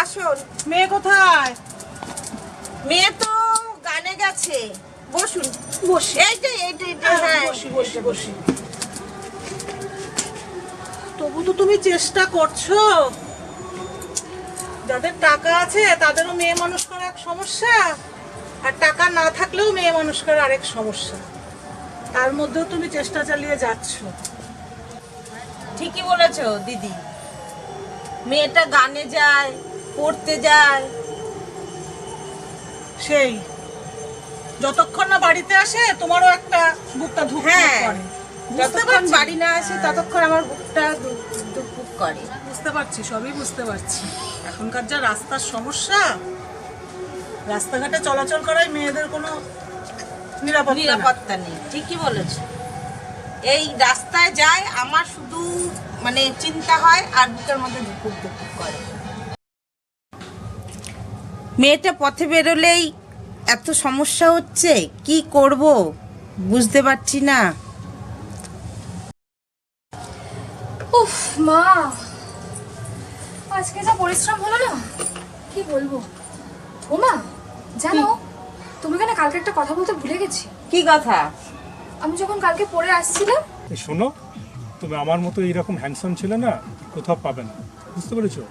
আসুন। মেয়ে কোথায়? মেয়ে তো গানে গেছে। বসুন। বসি। এইটা হ্যাঁ বসি বসি বসি। তবু তো তুমি চেষ্টা করছো। যাদের টাকা আছে তাদেরও মেয়ে মানুষ করা এক সমস্যা, আর টাকা না থাকলেও মেয়ে মানুষ করা আরেক সমস্যা। তার মধ্যেও তুমি চেষ্টা চালিয়ে যাচ্ছ। ঠিকই বলেছো দিদি। মেয়েটা গানে যায়, পড়তে যায়। সেই যতক্ষণ না বাড়িতে আসে তোমারও একটা বুকটা ধুক হ্যাঁ, করে। যতক্ষণ বাড়ি না আসে ততক্ষণ আমার বুকটা দুক করে। বুঝতে পারছি, সবই বুঝতে পারছি। এখনকার যা রাস্তার সমস্যা, রাস্তাঘাটে চলাচল করায় মেয়েদের কোনো নিরাপত্তা নেই। ঠিকই বলেছো। এই রাস্তায় যায় আমার শুধু মানে চিন্তা হয় আর বুকের মধ্যে ধুকুক করে। মেয়েটা পথে বেরোলেই এত সমস্যা হচ্ছে, কি করব বুঝতে পারছি না। উফ মা, আজকে যা পরিশ্রম হলো না, কি বলবো। ও মা, জানো তুমি কেন কালকে একটা কথা বলতে ভুলে গেছি। কি কথা? আমি যখন কালকে পড়ে আসছিলাম। শোনো, তুমি আমার মতো এইরকম হ্যান্ডসাম ছিল না, কোথাও পাবে না, বুঝতে পেরেছো?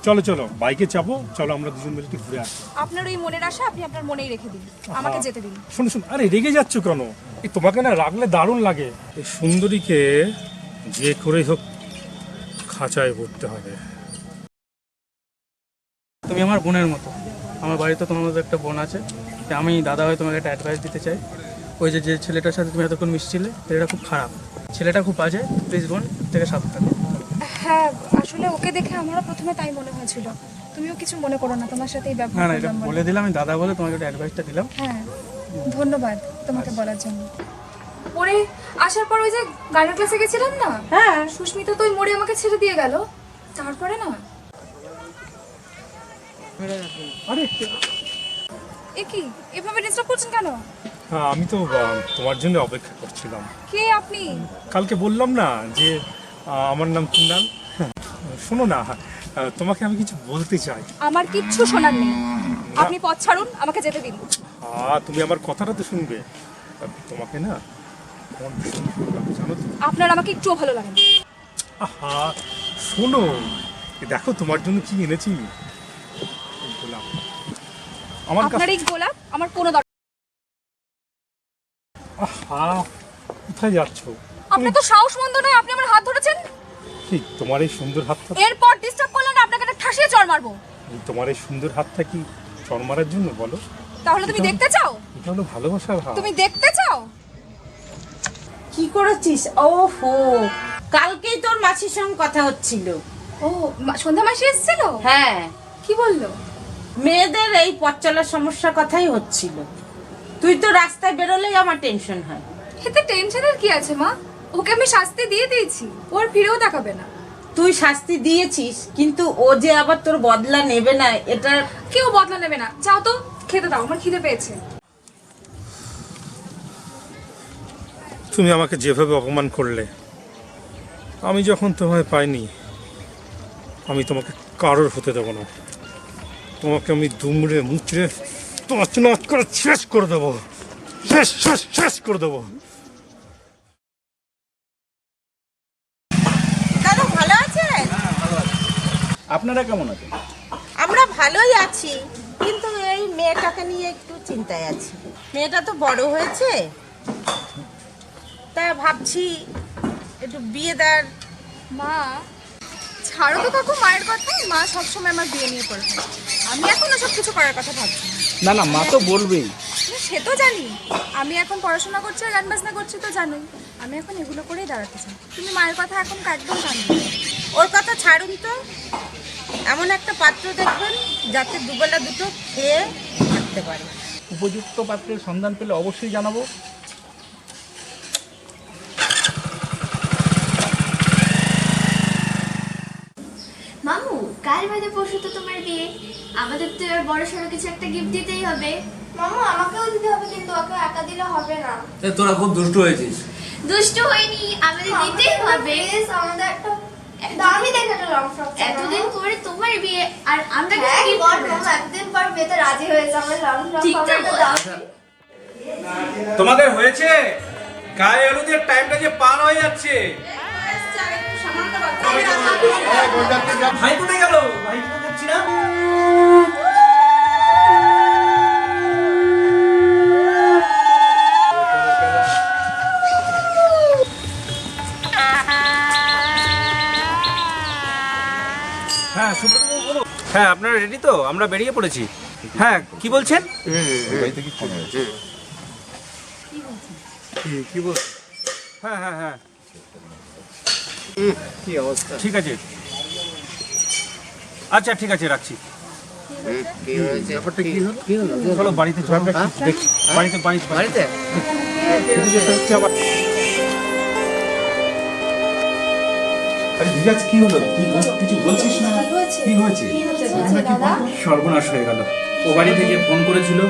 চলো চলো বাইকে চাপো, চলো আমরা দুজন মিলে ঘুরে আসি। আপনার ওই মনের আশা আপনি আপনার মনেই রেখে দিন, আমাকে যেতে দিন। শোনো শোনো, আরে রেগে যাচ্ছ কেন? এই তোমাকে না রাখলে দারুণ লাগে। এই সুন্দরীকে যে করেই হোক খাঁচায় পড়তে হবে। তুমি আমার বোনের মতো। আমার বাড়িতে তোমার মতো একটা বোন আছে। তাই আমি দাদা হয়ে তোমাকে একটা অ্যাডভাইস দিতে চাই। ওই যে ছেলেটার সাথে তুমি এতক্ষণ মিশছিলে, ছেলেটা খুব খারাপ, ছেলেটা খুব বাজে। প্লিজ বোন, থেকে সাবধান। হ্যাঁ, আসলে ওকে দেখে আমারও প্রথমে তাই মনে হয়েছিল। তুমিও কিছু মনে করো না, তোমার সাথে এই না ব্যবহার না, এটা করলাম বলে দিলাম, আমি দাদা বলে তোমাকে একটা অ্যাডভাইসটা দিলাম। হ্যাঁ, ধন্যবাদ তোমাকে বলার জন্য। পরে আসার পর ওই যে গানের ক্লাসে গেছিলাম না, হ্যাঁ, সুস্মিতা তো ওই মোড়ে আমাকে ছেড়ে দিয়ে গেল। তারপরে না, আরে এ কি এভাবে ডিস্টার্ব করছেন কেন? হ্যাঁ, আমি তো তোমার জন্য অপেক্ষা করছিলাম। কে আপনি? কালকে বললাম না যে আমার নাম কুনাল। শোনো না, তোমাকে আমি কিছু বলতে চাই। আমার কিচ্ছু শোনার নেই, আপনি পথ ছাড়ুন, আমাকে যেতে দিন। তুমি আমার কথাটা তো শুনবে। তোমাকে না আমার ভীষণ ভালো লাগে, জানো তো? আপনার আমাকে একটুও ভালো লাগে না। আহা শোনো, দেখো তোমার জন্য কি এনেছি। এই গোলাপ। আমার আপনার কাছে। এই গোলাপ আমার কোনো দরকার। আহা, কোথায় যাচ্ছ? আপনার তো সাহস মন্দ নয়, আপনি আমার হাত ধরেছেন। ঠিক তোমার এই সুন্দর হাতটা। এরপর ডিস্টার্ব করলেন না, আপনাকে একটা ঠাসিয়ে চড় মারবো। তোমার এই সুন্দর হাতটা কি চড় মারার জন্য বলো? তাহলে তুমি দেখতে চাও? এটা হলো ভালোবাসার হাত। তুমি দেখতে চাও? কি করেছিস? ওহো, কালকেই তোর মাসির সঙ্গে কথা হচ্ছিল। ও, সন্ধ্যা মাসি এসেছিল? হ্যাঁ, কি বললো? মেয়েদের এই পথ চলার সমস্যার কথাই হচ্ছিল। তুই তো রাস্তায় বেরোলেই আমার টেনশন হয়। এতে টেনশনের কি আছে মা? ওকে আমি শাস্তি দিয়ে দিয়েছি, ওর ফিরেও তাকাবে না। তুই শাস্তি দিয়েছিস, কিন্তু ও যে আবার তোর বদলা নেবে না, এটা কেউ বদলা নেবে না। যাও তো খেতে দাও, আমার খিদে পেয়েছে। তুমি আমাকে যেভাবে অপমান করলে, আমি যখন তোমায় পাইনি, আমি তোমাকে কারোর হতে দেবো না। তোমাকে আমি দুমড়ে মুচড়ে তছনছ করে শেষ করে দেবো, শেষ শেষ শেষ করে দেবো। দাদা ভালো আছেন? আপনারা কেমন আছেন? আমরা ভালোই আছি, কিন্তু এই মেয়েটাকে নিয়ে একটু চিন্তায় আছি। মেয়েটা তো বড় হয়েছে, তাই ভাবছি একটু বিয়ে দেওয়ার। মা ছাড়ো তো কাকু মায়ের কথা। মা সবসময় আমার বিয়ে নিয়ে পড়ে থাকে। আমি এখনো সব কিছু করার কথা ভাবছি না না, মা তো বলবেই। না, সে তো জানি। আমি এখন পড়াশোনা করছি আর গান বাজনা করছি, তো জানোই। আমি এখন এগুলো করেই দাঁড়াতে চাই। তুমি মায়ের কথা এখন একদম জানো। ওর কথা ছাড়ুন তো, এমন একটা পাত্র দেখবেন যাতে দুবেলা দুটো খেয়ে থাকতে পারে। উপযুক্ত পাত্রের সন্ধান পেলে অবশ্যই জানাবো। মামু, কাল বাদে পরশু তো তোমার বিয়ে। আমাদের তো এবার বড় সড়ো কিছু একটা গিফট দিতেই হবে। মামু, আমাকেও দিতে হবে, কিন্তু ওকে একা দিলে হবে না। তোরা খুব দুষ্টু হয়েছিস। দুষ্টু হয়নি, আমাদের দিতেই হবে। প্লিজ আমাদের একটা দামি দেখে একটা লং ফ্রক। এতদিন পরে তোমার বিয়ে, আর আমরা কিছু হ্যাঁ gift বল দেবো। মামা, এতদিন পর বিয়েতে রাজি হয়েছে, আমার লঙ্কা ঠিক তো খাওয়াটা দাও। তোমাদের হয়েছে? গায়ে হলুদের টাইমটা যে পার হয়ে যাচ্ছে। ভাই কোথায় গেল? ভাই তো দেখছি না। হ্যাঁ সুব্রতবাবু বলুন। হ্যাঁ আপনারা রেডি তো? আমরা বেরিয়ে পড়েছি। হ্যাঁ কি বলছেন? কি বল? হ্যাঁ হ্যাঁ হ্যাঁ কি অবস্থা? ঠিক আছে, আচ্ছা ঠিক আছে, রাখছি। ব্যাপারটা কি হলো? চলো বাড়িতে চলো, আমরা দেখি। বাড়িতে আরে ধীরাজ কি হলো? তুই কিছু বলছিস না? কি হয়েছে? সর্বনাশ হয়ে গেল। ও বাড়ি থেকে ফোন করেছিল,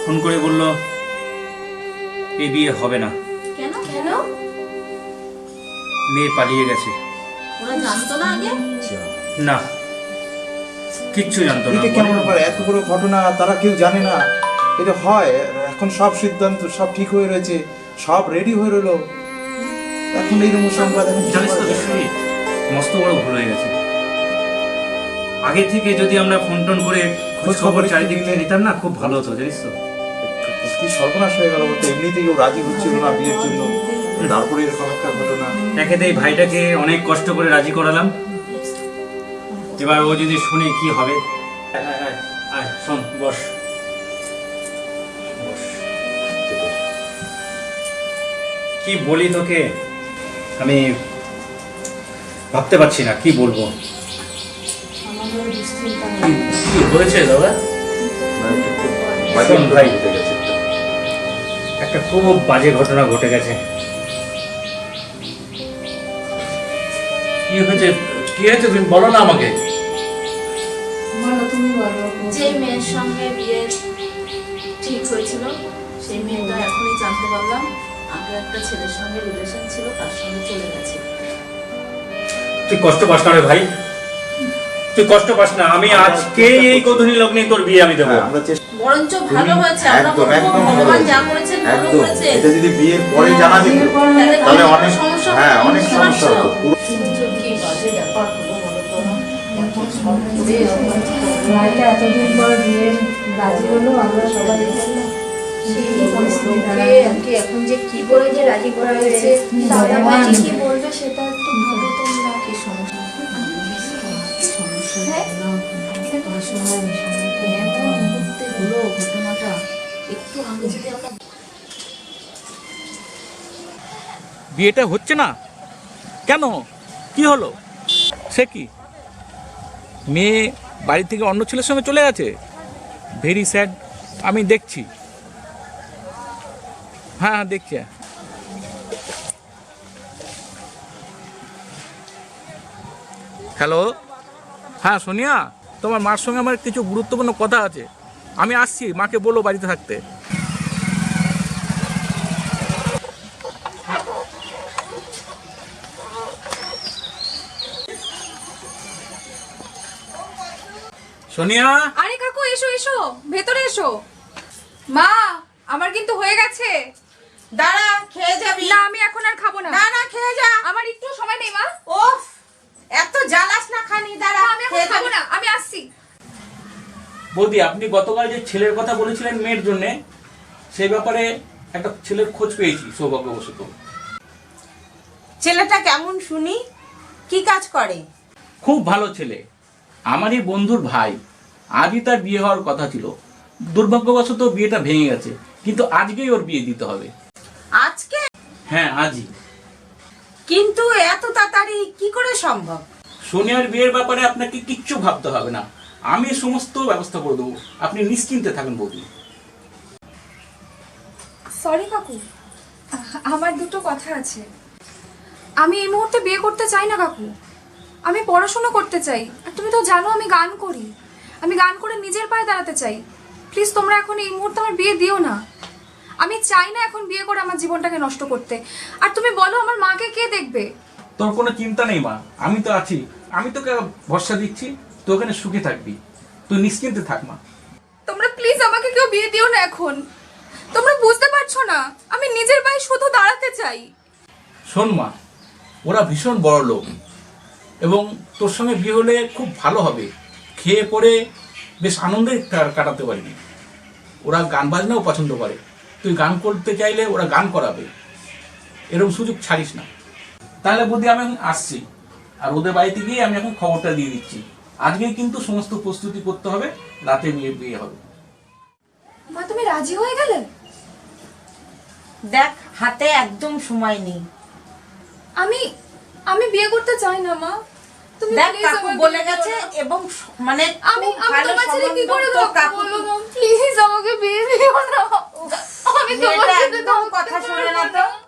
ফোন করে বলল এই বিয়ে হবে না, কেন? মেয়ে পালিয়ে গেছে। ওরা জানতো না আগে? না, কিচ্ছু জানতো না। এটা কেমন ব্যাপার? এত বড় ঘটনা তারা কেউ জানে না। এটা হয় এখন, সব সিদ্ধান্ত সব ঠিক হয়ে রয়েছে, সব রেডি হয়ে রইলো, এখন এইরকম সংবাদ এখন কি জানিস তো করা যায়? বিশ্বজিৎ, মস্ত বড় ভুল হয়ে গেছে। আগে থেকে যদি আমরা ফোন টোন করে খোঁজ খবর চারিদিক থেকে নিতাম না, খুব ভালো হতো জানিস তো। কি সর্বনাশ হয়ে গেল বলতে, এমনিতেই কেউ রাজি হচ্ছিল না বিয়ের জন্য, তারপরে এরকম একটা ঘটনা। একেতে এই ভাইটাকে অনেক কষ্ট করে রাজি করালাম, এবার ও যদি শুনে কি হবে। আয় শোন, বস। কি বলি তোকে, আমি ভাবতে পারছি না কি বলবো। কি হয়েছে দাদা? শোন ভাই, একটা খুব বাজে ঘটনা ঘটে গেছে। কি হয়েছে? কি হয়েছে তুমি বলো না আমাকে। যে মেয়ের সঙ্গে বিয়ে ঠিক হয়েছিল সেই মেয়েটা এখনই জানতে পারলাম আগে একটা ছেলের সঙ্গে রিলেশন ছিল, তার সঙ্গে চলে গেছে। তুই কষ্ট পাস না রে ভাই, তুই কষ্ট পাস না। আমি আজকে এই গোধূলি লগ্নে তোর বিয়ে আমি দেবো। হ্যাঁ, আমরা চেষ্টা বরঞ্চ ভালো হয়েছে, আমরা একদম, বলবো একদম ভালো ভগবান হয়েছে। যা করেছেন ভালো একদম, করেছে। এটা যদি বিয়ের পরে জানা যেত তাহলে অনেক, হ্যাঁ অনেক সমস্যা হতো। পুরো কিন্তু কি বাজে ব্যাপার হলো বলো তো, এখন সব ঘুরে ভাইটা এতদিন পর বিয়ে রাজি হলো, আমরা সবাই সেই পরিস্থিতিতে একে এখন যে কি করে যে রাজি করা হয়েছে, দাদা ভাই যে কি বলবে সেটা একটু ভাবো তোমরা। কি সমস্যা হ্যাঁ? হলো ঘটনাটা একটু আগে যদি আমরা বিয়েটা হচ্ছে না কেন? কি হলো? সে কি মেয়ে বাড়ি থেকে অন্য ছেলের সঙ্গে চলে গেছে? Very sad. আমি দেখছি, হ্যাঁ দেখছি। হ্যালো, হ্যাঁ সোনিয়া, তোমার মার সঙ্গে আমার কিছু গুরুত্বপূর্ণ কথা আছে, আমি আসছি। মাকে বলো বাড়িতে থাকতে। সোনিয়া, আরে কাকু এসো এসো, ভেতরে এসো। মা, আমার কিন্তু হয়ে গেছে। দাঁড়া, খেয়ে যাবি? না আমি এখন আর খাবো না। না না, খেয়ে যা। আমার একটু সময় নেই মা। ওফ, এত জ্বালাস না খানি। দাঁড়া, না, আমি এখন খেয়ে খাবো যাবি। না, আমি আসছি। বৌদি, আপনি গতকাল যে ছেলের কথা বলেছিলেন মেয়ের জন্য, সেই ব্যাপারে একটা ছেলের খোঁজ পেয়েছি সৌভাগ্যবশত। ছেলেটা কেমন শুনি? কি কাজ করে? খুব ভালো ছেলে, আমারই বন্ধুর ভাই। আজই তার বিয়ে হওয়ার কথা ছিল, দুর্ভাগ্যবশত বিয়েটা ভেঙে গেছে, কিন্তু আজকেই ওর বিয়ে দিতে হবে। আজকে? হ্যাঁ আজই। কিন্তু এত তাড়াতাড়ি কি করে সম্ভব? সোনিয়ার বিয়ের ব্যাপারে আপনাকে কিচ্ছু ভাবতে হবে না, আমি সমস্ত ব্যবস্থা করে দেবো, আপনি নিশ্চিন্তে থাকুন বৌদি। সরি কাকু, আমার দুটো কথা আছে। আমি এই মুহূর্তে বিয়ে করতে চাই না কাকু, আমি পড়াশোনা করতে চাই। আর তুমি তো জানো আমি গান করি, আমি গান করে নিজের পায়ে দাঁড়াতে চাই। প্লিজ তোমরা এখন এই মুহূর্তে আমার বিয়ে দিও না। আমি চাই না এখন বিয়ে করে আমার জীবনটাকে নষ্ট করতে। আর তুমি বলো আমার মাকে কে দেখবে? তোর কোনো চিন্তা নেই মা, আমি তো আছি, আমি তোকে ভরসা দিচ্ছি, তুই ওখানে সুখে থাকবি, তুই নিশ্চিন্তে থাক মা। তোমরা প্লিজ আমাকে কেউ বিয়ে দিও না এখন। তোমরা বুঝতে পারছো না, আমি নিজের পায়ে শুধু দাঁড়াতে চাই। শোন মা, ওরা ভীষণ বড় লোক এবং তোর সঙ্গে বিয়ে হলে খুব ভালো হবে, খেয়ে পড়ে বেশ আনন্দে কাটাতে পারবি। ওরা গান বাজনাও পছন্দ করে, তুই গান করতে চাইলে ওরা গান করাবে, এরকম সুযোগ ছাড়িস না। তাহলে বৌদি আমি এখন আসছি, আর ওদের বাড়িতে গিয়ে আমি এখন খবরটা দিয়ে দিচ্ছি। আজকেই কিন্তু সমস্ত প্রস্তুতি করতে হবে, রাতে বিয়ে হবে। মা তুমি রাজি হয়ে গেলে? দেখ হাতে একদম সময় নেই। আমি আমি বিয়ে করতে চাই না মা। তুমি দেখ please কাকু আমাকে বলে বিয়ে গেছে করো। এবং আমি আমি ভালো তোমার ছেলে কি করে সম্বন্ধ ধোকা কাকু বলবো মা? প্লিজ আমাকে বিয়ে দিও না। আমি তোমার মেয়েটা সাথে একদম ধোকা কথা করতে শোনে না পারবো তো। না।